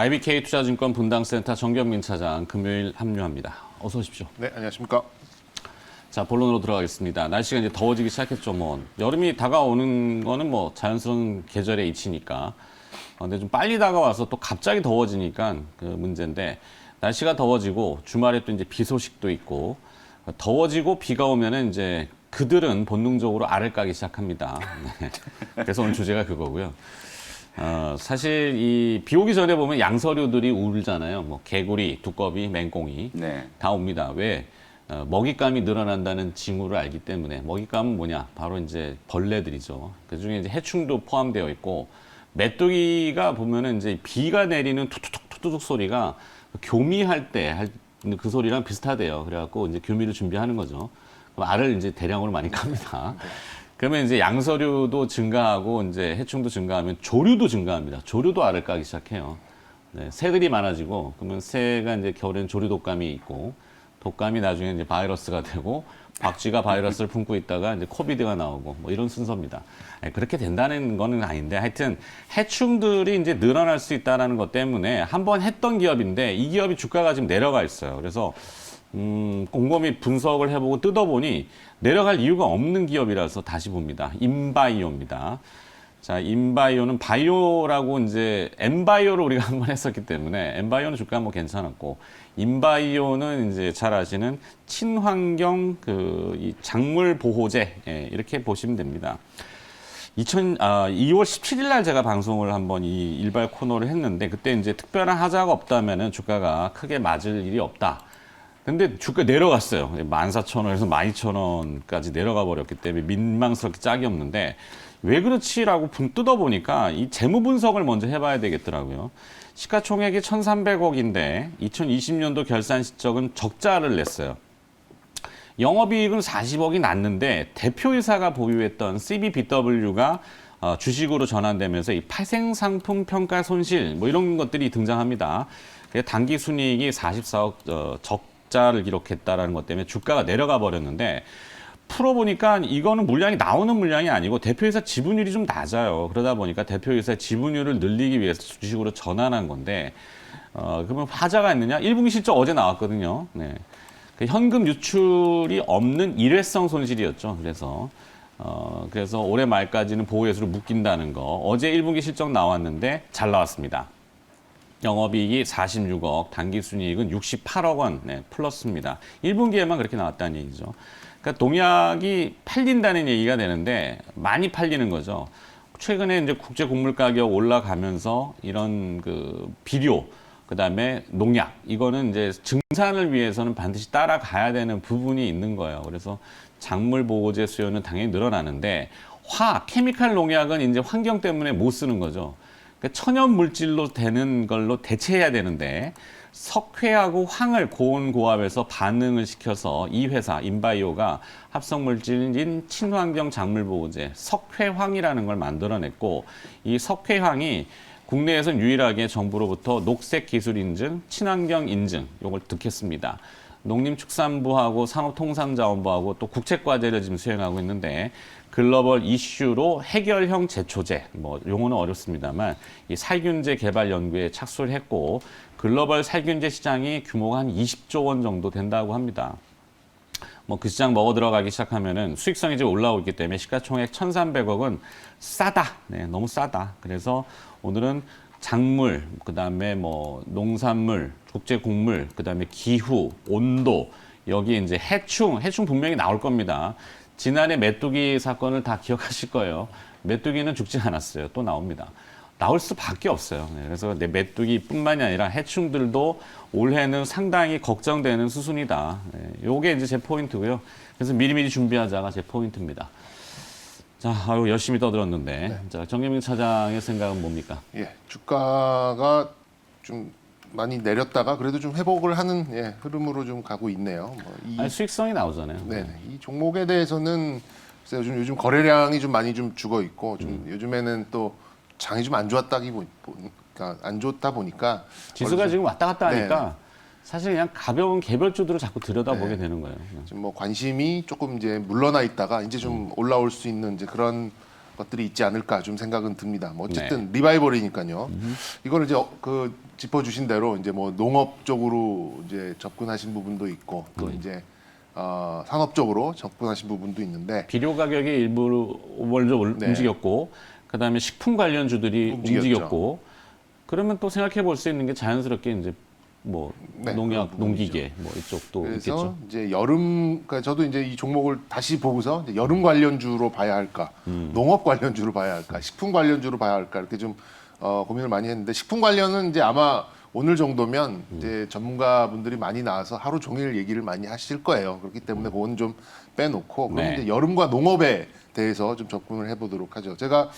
IBK 투자증권 분당센터 정경민 차장 금요일 합류합니다. 어서 오십시오. 네, 안녕하십니까. 자, 본론으로 들어가겠습니다. 날씨가 이제 더워지기 시작했죠. 뭐 여름이 다가오는 거는 뭐 자연스러운 계절의 이치니까. 근데 좀 빨리 다가와서 또 갑자기 더워지니까 그 문제인데, 날씨가 더워지고 주말에 또 이제 비 소식도 있고, 더워지고 비가 오면은 이제 그들은 본능적으로 알을 까기 시작합니다. 네. 그래서 오늘 주제가 그거고요. 사실 이 비 오기 전에 보면 양서류들이 울잖아요. 뭐 개구리, 두꺼비, 맹꽁이 다 옵니다. 왜? 먹잇감이 늘어난다는 징후를 알기 때문에. 먹잇감은 뭐냐? 바로 이제 벌레들이죠. 그중에 이제 해충도 포함되어 있고, 메뚜기가 보면은 이제 비가 내리는 투투툭 소리가 교미할 때 그 소리랑 비슷하대요. 그래갖고 이제 교미를 준비하는 거죠. 그럼 알을 이제 대량으로 많이 깝니다. 그러면 이제 양서류도 증가하고 이제 해충도 증가하면 조류도 증가합니다. 조류도 알을 까기 시작해요. 네, 새들이 많아지고, 그러면 새가 이제 겨울에는 조류 독감이 있고, 독감이 나중에 이제 바이러스가 되고, 박쥐가 바이러스를 품고 있다가 이제 코비드가 나오고, 뭐 이런 순서입니다. 그렇게 된다는 거는 아닌데, 하여튼 해충들이 이제 늘어날 수 있다는 것 때문에 한번 했던 기업인데, 이 기업이 주가가 지금 내려가 있어요. 그래서 곰곰이 분석을 해보고 뜯어보니 내려갈 이유가 없는 기업이라서 다시 봅니다. 인바이오입니다. 자, 인바이오는 바이오라고 이제 엔바이오를 우리가 한번 했었기 때문에 엔바이오는 주가 뭐 괜찮았고, 인바이오는 이제 잘 아시는 친환경 이 작물 보호제, 이렇게 보시면 됩니다. 2월 17일 날 제가 방송을 한번 이 일발 코너를 했는데, 그때 이제 특별한 하자가 없다면은 주가가 크게 맞을 일이 없다. 근데 주가 내려갔어요. 14,000원에서 12,000원까지 내려가 버렸기 때문에 민망스럽게 짝이 없는데, 왜 그렇지라고 뜯어보니까 이 재무 분석을 먼저 해봐야 되겠더라고요. 시가총액이 1,300억인데 2020년도 결산 실적은 적자를 냈어요. 영업이익은 40억이 났는데 대표이사가 보유했던 CBBW가 주식으로 전환되면서 이 파생상품 평가 손실 뭐 이런 것들이 등장합니다. 단기 순이익이 44억 적자를 기록했다라는 것 때문에 주가가 내려가 버렸는데, 풀어보니까 이거는 물량이 나오는 물량이 아니고 대표이사 지분율이 좀 낮아요. 그러다 보니까 대표이사 지분율을 늘리기 위해서 주식으로 전환한 건데, 그러면 하자가 있느냐? 1분기 실적 어제 나왔거든요. 네. 현금 유출이 없는 일회성 손실이었죠. 그래서 올해 말까지는 보호예수를 묶인다는 거. 어제 1분기 실적 나왔는데 잘 나왔습니다. 영업이익이 46억, 당기순이익은 68억 원 플러스입니다. 1분기에만 그렇게 나왔다는 얘기죠. 그러니까 농약이 팔린다는 얘기가 되는데 많이 팔리는 거죠. 최근에 이제 국제 곡물 가격 올라가면서 이런 비료, 그다음에 농약, 이거는 이제 증산을 위해서는 반드시 따라가야 되는 부분이 있는 거예요. 그래서 작물 보호제 수요는 당연히 늘어나는데, 케미칼 농약은 이제 환경 때문에 못 쓰는 거죠. 그러니까 천연 물질로 되는 걸로 대체해야 되는데, 석회하고 황을 고온고압에서 반응을 시켜서 이 회사 인바이오가 합성물질인 친환경 작물보호제 석회황이라는 걸 만들어냈고, 이 석회황이 국내에서는 유일하게 정부로부터 녹색 기술 인증, 친환경 인증 요걸 득했습니다. 농림축산부하고 산업통상자원부하고 또 국책과제를 지금 수행하고 있는데, 글로벌 이슈로 해결형 제초제, 뭐 용어는 어렵습니다만 이 살균제 개발 연구에 착수를 했고, 글로벌 살균제 시장이 규모가 한 20조 원 정도 된다고 합니다. 뭐 그 시장 먹어 들어가기 시작하면은 수익성이 이제 올라오기 때문에 시가총액 1,300억은 싸다. 네, 너무 싸다. 그래서 오늘은 작물, 그다음에 뭐 농산물, 국제곡물, 그다음에 기후, 온도, 여기 이제 해충 분명히 나올 겁니다. 지난해 메뚜기 사건을 다 기억하실 거예요. 메뚜기는 죽지 않았어요. 또 나옵니다. 나올 수밖에 없어요. 그래서 메뚜기뿐만이 아니라 해충들도 올해는 상당히 걱정되는 수순이다. 요게 이제 제 포인트고요. 그래서 미리미리 준비하자가 제 포인트입니다. 자, 열심히 떠들었는데, 네. 자, 정경민 차장의 생각은 뭡니까? 예, 주가가 좀 많이 내렸다가 그래도 좀 회복을 하는 흐름으로 좀 가고 있네요. 수익성이 나오잖아요. 네, 이 종목에 대해서는 글쎄요, 요즘 거래량이 좀 많이 좀 죽어 있고, 좀 요즘에는 또 장이 좀 안 좋다 보니까 지수가 지금 왔다 갔다 하니까 사실 그냥 가벼운 개별주들을 자꾸 들여다보게 되는 거예요. 지금 뭐 관심이 조금 이제 물러나 있다가 이제 좀 올라올 수 있는 이제 그런 것들이 있지 않을까 좀 생각은 듭니다. 뭐 어쨌든 리바이벌이니까요. 이걸 이제 그 짚어주신 대로 이제 뭐 농업 쪽으로 이제 접근하신 부분도 있고 또 이제 산업 쪽으로 접근하신 부분도 있는데 비료 가격이 일부 먼저 네. 움직였고 그다음에 식품 관련주들이 움직였죠. 움직였고 그러면 또 생각해 볼 수 있는 게 자연스럽게 이제 뭐 네, 농약, 그런 농기계 뭐 이쪽도 그래서 있겠죠. 이제 여름, 그러니까 저도 이제 이 종목을 다시 보고서 이제 여름 관련주로 봐야 할까, 농업 관련주로 봐야 할까, 식품 관련주로 봐야 할까 이렇게 좀 고민을 많이 했는데 식품 관련은 이제 아마 오늘 정도면 이제 전문가분들이 많이 나와서 하루 종일 얘기를 많이 하실 거예요. 그렇기 때문에 그건 좀 빼놓고 그럼 네. 이제 여름과 농업에 대해서 좀 접근을 해보도록 하죠. 제가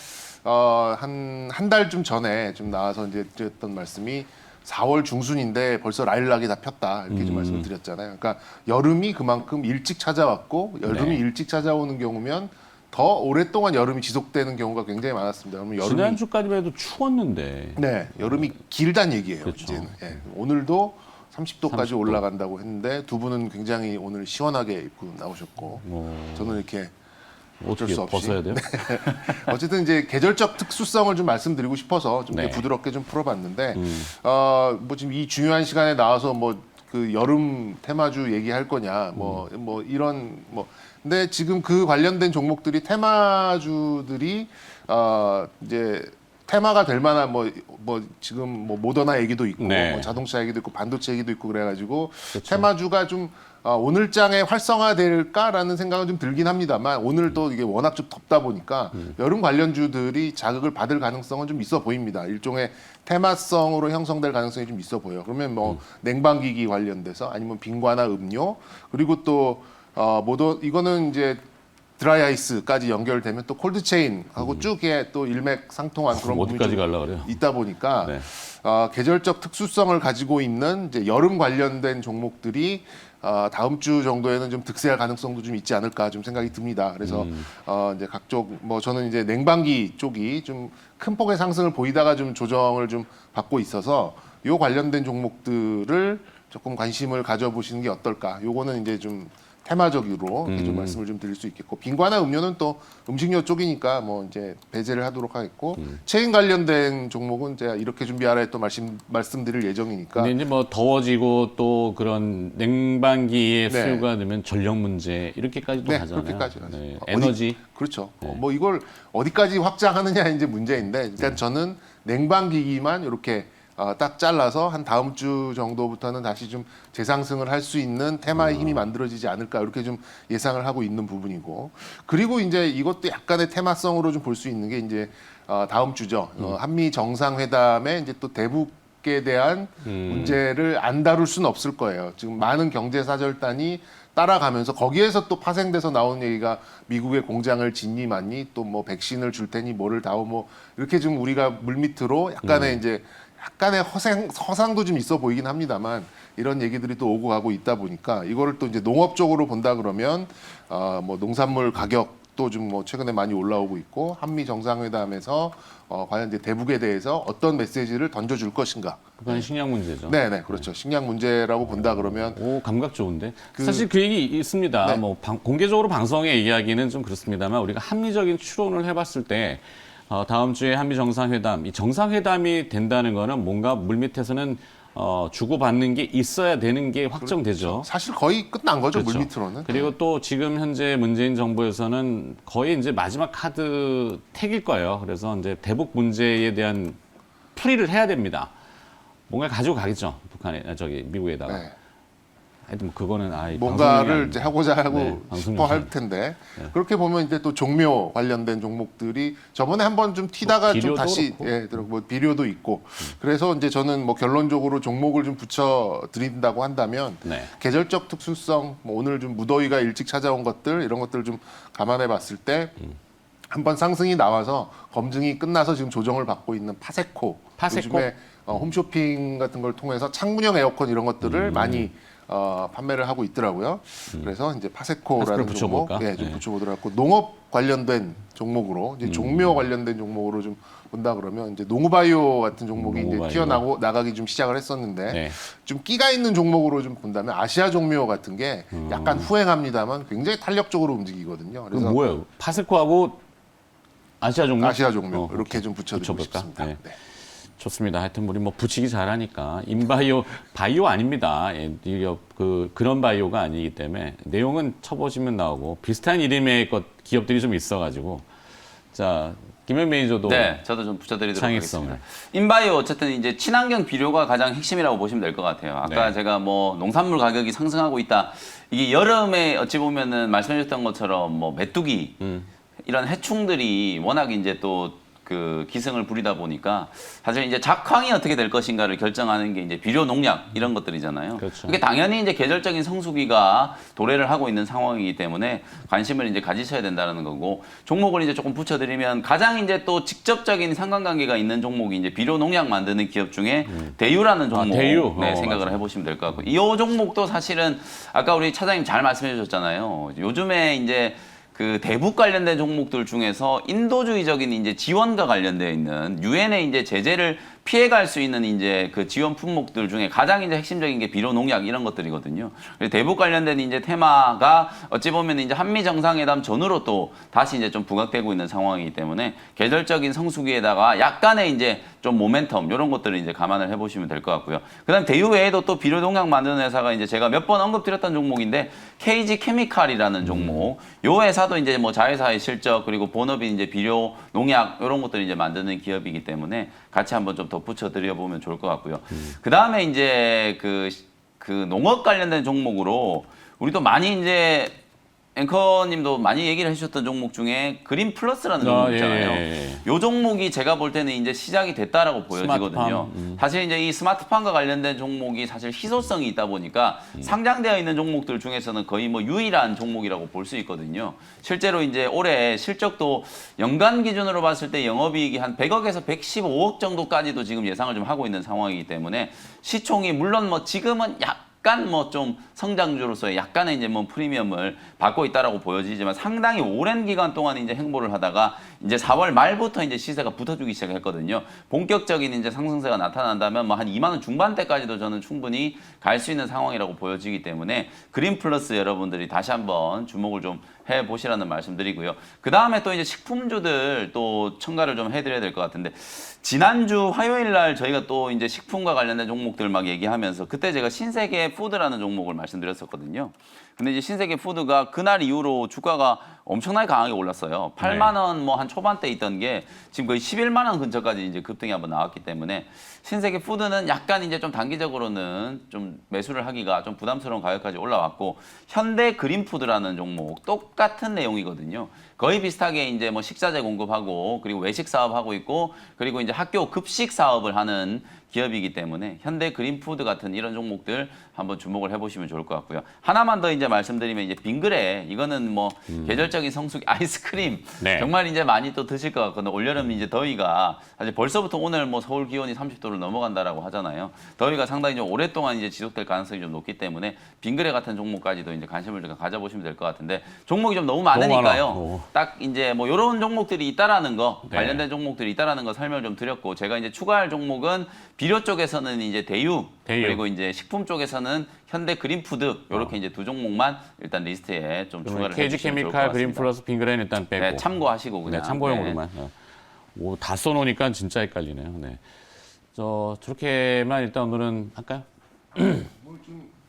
한 달쯤 전에 좀 나와서 이제 드렸던 말씀이 4월 중순인데 벌써 라일락이 다 폈다 이렇게 좀 말씀을 드렸잖아요. 그러니까 여름이 그만큼 일찍 찾아왔고 여름이 네. 일찍 찾아오는 경우면 더 오랫동안 여름이 지속되는 경우가 굉장히 많았습니다. 그러면 여름이 지난주까지만 해도 추웠는데 네 여름이 길다는 얘기예요. 그렇죠. 이제는 예. 오늘도 30도까지 30도. 올라간다고 했는데 두 분은 굉장히 오늘 시원하게 입고 나오셨고 저는 이렇게 어쩔 어떻게 수 없이 벗어야 돼요? 어쨌든 이제 계절적 특수성을 좀 말씀드리고 싶어서 좀 네. 이렇게 부드럽게 좀 풀어봤는데 뭐 지금 이 중요한 시간에 나와서 뭐 그 여름 테마주 얘기할 거냐 뭐 이런 뭐 근데 지금 그 관련된 종목들이 테마주들이 이제 테마가 될 만한 뭐 지금 뭐 모더나 얘기도 있고 네. 뭐 자동차 얘기도 있고 반도체 얘기도 있고 그래가지고 그렇죠. 테마주가 좀 오늘장에 활성화될까라는 생각은 좀 들긴 합니다만 오늘도 이게 워낙 좀 덥다 보니까 여름 관련주들이 자극을 받을 가능성은 좀 있어 보입니다. 일종의 테마성으로 형성될 가능성이 좀 있어 보여요. 그러면 뭐 냉방기기 관련돼서 아니면 빙과나 음료 그리고 또 이거는 이제 드라이아이스까지 연결되면 또 콜드체인하고 쭉 이게 또 일맥상통한 그런 부분이 어디까지 좀 가려고 그래요? 있다 보니까 네. 계절적 특수성을 가지고 있는 이제 여름 관련된 종목들이 다음 주 정도에는 좀 득세할 가능성도 좀 있지 않을까 좀 생각이 듭니다. 그래서 이제 각종 뭐 저는 이제 냉방기 쪽이 좀 큰 폭의 상승을 보이다가 좀 조정을 좀 받고 있어서 요 관련된 종목들을 조금 관심을 가져보시는 게 어떨까. 요거는 이제 좀 테마적으로 이렇게 좀 말씀을 좀 드릴 수 있겠고 빙과나 음료는 또 음식료 쪽이니까 뭐 이제 배제를 하도록 하겠고 체인 관련된 종목은 제가 이렇게 준비하라 했던 말씀드릴 예정이니까 근데 이제 뭐 더워지고 또 그런 냉방기의 네. 수요가 늘면 전력 문제 이렇게까지 또 네, 가잖아요. 그렇게까지 가죠. 네. 어디- 에너지 그렇죠. 뭐 이걸 어디까지 확장하느냐 이제 문제인데 일단 저는 냉방기기만 이렇게 딱 잘라서 한 다음 주 정도부터는 다시 좀 재상승을 할 수 있는 테마의 힘이 만들어지지 않을까 이렇게 좀 예상을 하고 있는 부분이고 그리고 이제 이것도 약간의 테마성으로 좀 볼 수 있는 게 이제 다음 주죠. 한미 정상회담에 이제 또 대북에 대한 문제를 안 다룰 수는 없을 거예요. 지금 많은 경제 사절단이 따라가면서 거기에서 또 파생돼서 나오는 얘기가 미국의 공장을 짓니 맞니 또 뭐 백신을 줄 테니 뭐를 다오 뭐 이렇게 좀 우리가 물밑으로 약간의 이제 약간의 허상도 좀 있어 보이긴 합니다만 이런 얘기들이 또 오고 가고 있다 보니까 이거를 또 이제 농업 쪽으로 본다 그러면 뭐 농산물 가격도 좀 뭐 최근에 많이 올라오고 있고 한미 정상회담에서 과연 이제 대북에 대해서 어떤 메시지를 던져줄 것인가. 그건 식량 문제죠. 네네 그렇죠. 식량 문제라고 본다 그러면 오 감각 좋은데 사실 그 얘기 있습니다. 네. 뭐 공개적으로 방송에 이야기는 좀 그렇습니다만 우리가 합리적인 추론을 해봤을 때 다음 주에 한미 정상회담, 이 정상회담이 된다는 거는 뭔가 물밑에서는 주고받는 게 있어야 되는 게 확정되죠. 사실 거의 끝난 거죠 그렇죠. 물밑으로는. 그리고 또 지금 현재 문재인 정부에서는 거의 이제 마지막 카드 택일 거예요. 그래서 이제 대북 문제에 대한 풀이를 해야 됩니다. 뭔가 가지고 가겠죠. 미국에다가. 네. 하여튼 뭐 그거는 뭔가를 이제 하고자 하고 네, 싶어 할 텐데 그렇게 보면 이제 또 종묘 관련된 종목들이 저번에 한번 좀 튀다가 좀 비료도 다시 그렇고. 뭐 비료도 있고 그래서 이제 저는 뭐 결론적으로 종목을 좀 붙여 드린다고 한다면 네. 계절적 특수성 뭐 오늘 좀 무더위가 일찍 찾아온 것들 이런 것들을 좀 감안해 봤을 때 한번 상승이 나와서 검증이 끝나서 지금 조정을 받고 있는 파세코. 파세코? 요즘에 홈쇼핑 같은 걸 통해서 창문형 에어컨 이런 것들을 많이 판매를 하고 있더라고요. 그래서 이제 파세코라는 파세코를 종목, 붙여볼까? 좀 네. 붙여보도록 하고 농업 관련된 종목으로 이제 종묘 관련된 종목으로 좀 본다 그러면 이제 농우바이오 같은 종목이 농우바이오. 이제 튀어나고 나가기 좀 시작을 했었는데 네. 좀 끼가 있는 종목으로 좀 본다면 아시아 종묘 같은 게 약간 후행합니다만 굉장히 탄력적으로 움직이거든요. 그 그래서 뭐예요? 파세코하고 아시아 종목? 아시아 종목 이렇게 오케이. 좀 붙여드리고 붙여볼까? 싶습니다. 네. 네. 좋습니다. 하여튼 우리 뭐 붙이기 잘하니까 인바이오 바이오 아닙니다. 예, 이게 그런 바이오가 아니기 때문에 내용은 쳐보시면 나오고 비슷한 이름의 기업들이 좀 있어가지고 자 김현 매니저도 네, 저도 좀 붙여드리도록 창의성을. 하겠습니다. 인바이오 어쨌든 이제 친환경 비료가 가장 핵심이라고 보시면 될 것 같아요. 아까 네. 제가 뭐 농산물 가격이 상승하고 있다. 이게 여름에 어찌 보면은 말씀해주셨던 것처럼 뭐 메뚜기 이런 해충들이 워낙 이제 또 그 기승을 부리다 보니까 사실 이제 작황이 어떻게 될 것인가를 결정하는 게 이제 비료 농약 이런 것들이잖아요. 그렇죠. 그게 당연히 이제 계절적인 성수기가 도래를 하고 있는 상황이기 때문에 관심을 이제 가지셔야 된다는 거고 종목을 이제 조금 붙여드리면 가장 이제 또 직접적인 상관관계가 있는 종목이 이제 비료 농약 만드는 기업 중에 대유라는 종목 대유? 네, 생각을 맞아요. 해보시면 될 것 같고 이 종목도 사실은 아까 우리 차장님 잘 말씀해 주셨잖아요. 요즘에 이제 그 대북 관련된 종목들 중에서 인도주의적인 이제 지원과 관련되어 있는 유엔의 이제 제재를 피해갈 수 있는 이제 그 지원 품목들 중에 가장 이제 핵심적인 게 비료 농약 이런 것들이거든요. 그래서 대북 관련된 이제 테마가 어찌 보면 이제 한미 정상회담 전후로 또 다시 이제 좀 부각되고 있는 상황이기 때문에 계절적인 성수기에다가 약간의 이제 좀 모멘텀 이런 것들을 이제 감안을 해보시면 될 것 같고요. 그다음 대유 외에도 또 비료 농약 만드는 회사가 이제 제가 몇 번 언급드렸던 종목인데 KG 케미칼이라는 종목. 요 회사도 이제 뭐 자회사의 실적 그리고 본업인 이제 비료 농약 이런 것들을 이제 만드는 기업이기 때문에 같이 한번 좀 덧붙여 드려 보면 좋을 것 같고요. 그 다음에 이제 그 농업 관련된 종목으로 우리도 많이 이제 앵커님도 많이 얘기를 해주셨던 종목 중에 그린 플러스라는 종목 있잖아요. 예. 요 종목이 제가 볼 때는 이제 시작이 됐다라고 보여지거든요. 스마트팜, 사실 이제 이 스마트팜과 관련된 종목이 사실 희소성이 있다 보니까 상장되어 있는 종목들 중에서는 거의 뭐 유일한 종목이라고 볼 수 있거든요. 실제로 이제 올해 실적도 연간 기준으로 봤을 때 영업이익이 한 100억에서 115억 정도까지도 지금 예상을 좀 하고 있는 상황이기 때문에 시총이 물론 뭐 지금은 약간 뭐 좀 성장주로서의 약간의 이제 뭐 프리미엄을 받고 있다라고 보여지지만 상당히 오랜 기간 동안 이제 행보를 하다가 이제 4월 말부터 이제 시세가 붙어주기 시작했거든요. 본격적인 이제 상승세가 나타난다면 뭐 한 2만 원 중반대까지도 저는 충분히 갈 수 있는 상황이라고 보여지기 때문에 그린 플러스 여러분들이 다시 한번 주목을 좀 해보시라는 말씀드리고요. 그 다음에 또 이제 식품주들 또 첨가를 좀 해드려야 될 것 같은데 지난주 화요일 날 저희가 또 이제 식품과 관련된 종목들 막 얘기하면서 그때 제가 신세계 푸드라는 종목을 말씀드렸었거든요. 근데 이제 신세계 푸드가 그날 이후로 주가가 엄청나게 강하게 올랐어요. 8만 원 뭐 한 초반대 있던 게 지금 거의 11만 원 근처까지 이제 급등이 한번 나왔기 때문에 신세계 푸드는 약간 이제 좀 단기적으로는 좀 매수를 하기가 좀 부담스러운 가격까지 올라왔고 현대 그린푸드라는 종목 똑같은 내용이거든요. 거의 비슷하게 이제 뭐 식자재 공급하고 그리고 외식 사업하고 있고 그리고 이제 학교 급식 사업을 하는 기업이기 때문에 현대 그린푸드 같은 이런 종목들 한번 주목을 해보시면 좋을 것 같고요. 하나만 더 이제 말씀드리면 이제 빙그레 이거는 뭐 계절적인 성수기 아이스크림 네. 정말 이제 많이 또 드실 것 같거든요. 올여름 이제 더위가 사실 벌써부터 오늘 뭐 서울 기온이 30도를 넘어간다라고 하잖아요. 더위가 상당히 좀 오랫동안 이제 지속될 가능성이 좀 높기 때문에 빙그레 같은 종목까지도 이제 관심을 좀 가져보시면 될 것 같은데 종목이 좀 너무 많으니까요. 많아. 딱 이제 뭐 이런 종목들이 있다라는 거 네. 관련된 종목들이 있다라는 거 설명을 좀 드렸고 제가 이제 추가할 종목은 비료 쪽에서는 이제 대유. 그리고 이제 식품 쪽에서는 현대 그린푸드 이렇게 이제 두 종목만 일단 리스트에 좀 추가를 KG 해주시면 좋을 것 케미칼 같습니다. 그린 플러스 빙그레는 일단 빼고 네, 참고하시고 그냥 네, 참고용으로만. 뭐 다 써놓으니까 진짜 헷갈리네요. 네. 저렇게만 일단 오늘은 할까요?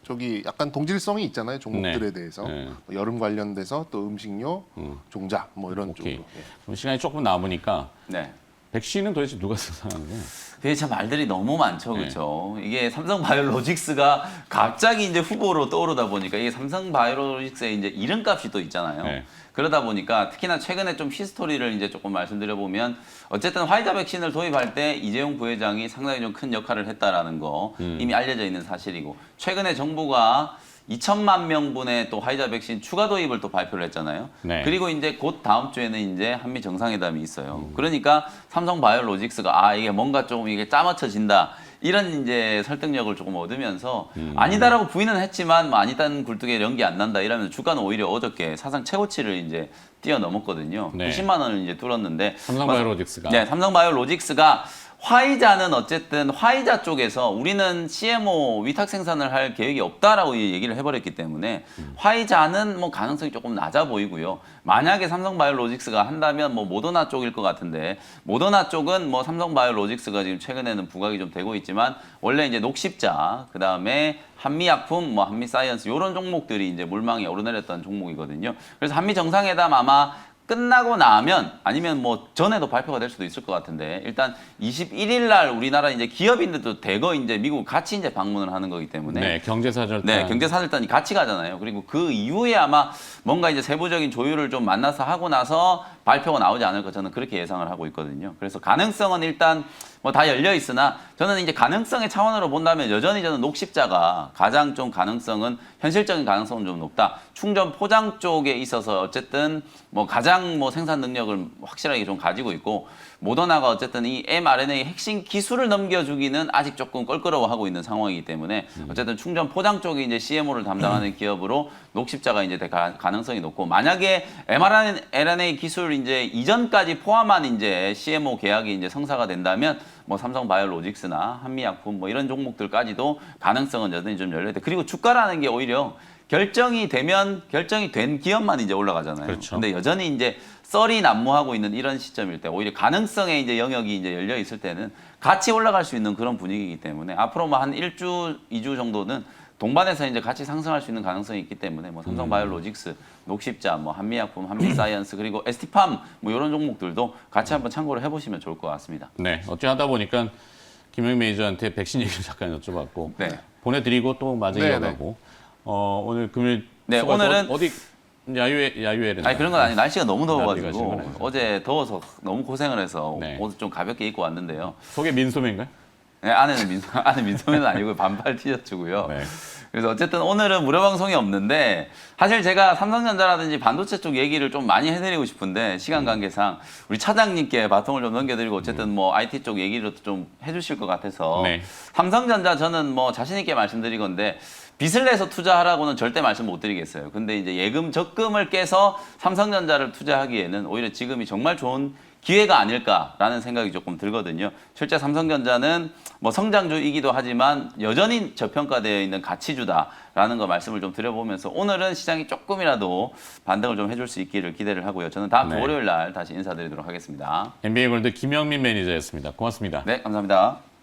저기 약간 동질성이 있잖아요 종목들에 네. 대해서 네. 뭐 여름 관련돼서 또 음식료, 종자 뭐 이런 오케이. 쪽으로. 예. 그럼 시간이 조금 남으니까 네. 백신은 도대체 누가 써서 하는 거예요? 되게 참 말들이 너무 많죠, 네. 그렇죠? 이게 삼성바이오로직스가 갑자기 이제 후보로 떠오르다 보니까 이게 삼성바이오로직스의 이제 이름값이 또 있잖아요. 네. 그러다 보니까 특히나 최근에 좀 히스토리를 이제 조금 말씀드려 보면 어쨌든 화이자 백신을 도입할 때 이재용 부회장이 상당히 좀 큰 역할을 했다라는 거 이미 알려져 있는 사실이고 최근에 정부가 2천만 명분의 또 화이자 백신 추가 도입을 또 발표를 했잖아요. 네. 그리고 이제 곧 다음 주에는 이제 한미 정상회담이 있어요. 그러니까 삼성바이오로직스가 이게 뭔가 조금 이게 짜맞춰진다. 이런 이제 설득력을 조금 얻으면서 아니다라고 부인은 했지만 뭐 아니다는 굴뚝에 연기 안 난다 이러면서 주가는 오히려 어저께 사상 최고치를 이제 뛰어넘었거든요. 네. 90만 원을 이제 뚫었는데 삼성바이오로직스가. 네, 삼성바이오로직스가 화이자는 어쨌든 화이자 쪽에서 우리는 CMO 위탁 생산을 할 계획이 없다라고 얘기를 해버렸기 때문에 화이자는 뭐 가능성이 조금 낮아 보이고요. 만약에 삼성바이오로직스가 한다면 뭐 모더나 쪽일 것 같은데 모더나 쪽은 뭐 삼성바이오로직스가 지금 최근에는 부각이 좀 되고 있지만 원래 이제 녹십자 그다음에 한미약품, 뭐 한미사이언스 이런 종목들이 이제 물망에 오르내렸던 종목이거든요. 그래서 한미 정상회담 아마 끝나고 나면 아니면 뭐 전에도 발표가 될 수도 있을 것 같은데 일단 21일 날 우리나라 이제 기업인들도 대거 이제 미국 같이 이제 방문을 하는 거기 때문에 네, 경제사절단. 네, 경제사절단이 같이 가잖아요. 그리고 그 이후에 아마 뭔가 이제 세부적인 조율을 좀 만나서 하고 나서 발표가 나오지 않을까 저는 그렇게 예상을 하고 있거든요. 그래서 가능성은 일단 뭐 다 열려 있으나 저는 이제 가능성의 차원으로 본다면 여전히 저는 녹십자가 가장 좀 가능성은 현실적인 가능성은 좀 높다. 충전 포장 쪽에 있어서 어쨌든 뭐 가장 뭐 생산 능력을 확실하게 좀 가지고 있고 모더나가 어쨌든 이 mRNA 핵심 기술을 넘겨주기는 아직 조금 껄끄러워하고 있는 상황이기 때문에 어쨌든 충전 포장 쪽에 이제 CMO를 담당하는 기업으로 녹십자가 이제 가능성이 높고 만약에 mRNA 기술 이제 이전까지 포함한 이제 CMO 계약이 이제 성사가 된다면 뭐 삼성바이오로직스나 한미약품 뭐 이런 종목들까지도 가능성은 여전히 좀 열려 있다. 그리고 주가라는 게 오히려 결정이 되면 결정이 된 기업만 이제 올라가잖아요. 그렇죠. 근데 여전히 이제 썰이 난무하고 있는 이런 시점일 때 오히려 가능성의 이제 영역이 이제 열려 있을 때는 같이 올라갈 수 있는 그런 분위기이기 때문에 앞으로 뭐 한 1주, 2주 정도는 동반해서 이제 같이 상승할 수 있는 가능성이 있기 때문에 뭐 삼성바이오로직스, 녹십자, 뭐 한미약품, 한미사이언스 그리고 ST팜 뭐 이런 종목들도 같이 한번 참고를 해보시면 좋을 것 같습니다. 네, 어찌 하다 보니까 김영 매니저한테 백신 얘기를 잠깐 여쭤봤고 네. 보내드리고 또 마저 네, 이어가고 오늘 금요일 네, 수고하셔서 오늘은 어디 야유회를 아니 그런 건 아니 날씨가 너무 가시는 더워가지고 건 아니죠. 어제 더워서 너무 고생을 해서 네. 옷을 좀 가볍게 입고 왔는데요. 속에 민소매인가요? 네, 안에는 민소매는 아니고 반팔 티셔츠고요. 네. 그래서 어쨌든 오늘은 무료 방송이 없는데 사실 제가 삼성전자라든지 반도체 쪽 얘기를 좀 많이 해드리고 싶은데 시간 관계상 우리 차장님께 바통을 좀 넘겨드리고 어쨌든 뭐 IT 쪽 얘기를 좀 해주실 것 같아서 네. 삼성전자 저는 뭐 자신 있게 말씀드린 건데 빚을 내서 투자하라고는 절대 말씀 못 드리겠어요. 근데 이제 예금 적금을 깨서 삼성전자를 투자하기에는 오히려 지금이 정말 좋은 기회가 아닐까라는 생각이 조금 들거든요. 실제 삼성전자는 뭐 성장주이기도 하지만 여전히 저평가되어 있는 가치주다라는 거 말씀을 좀 드려보면서 오늘은 시장이 조금이라도 반등을 좀 해줄 수 있기를 기대를 하고요. 저는 다음 주 네. 월요일 날 다시 인사드리도록 하겠습니다. NBA 골드 김영민 매니저였습니다. 고맙습니다. 네, 감사합니다.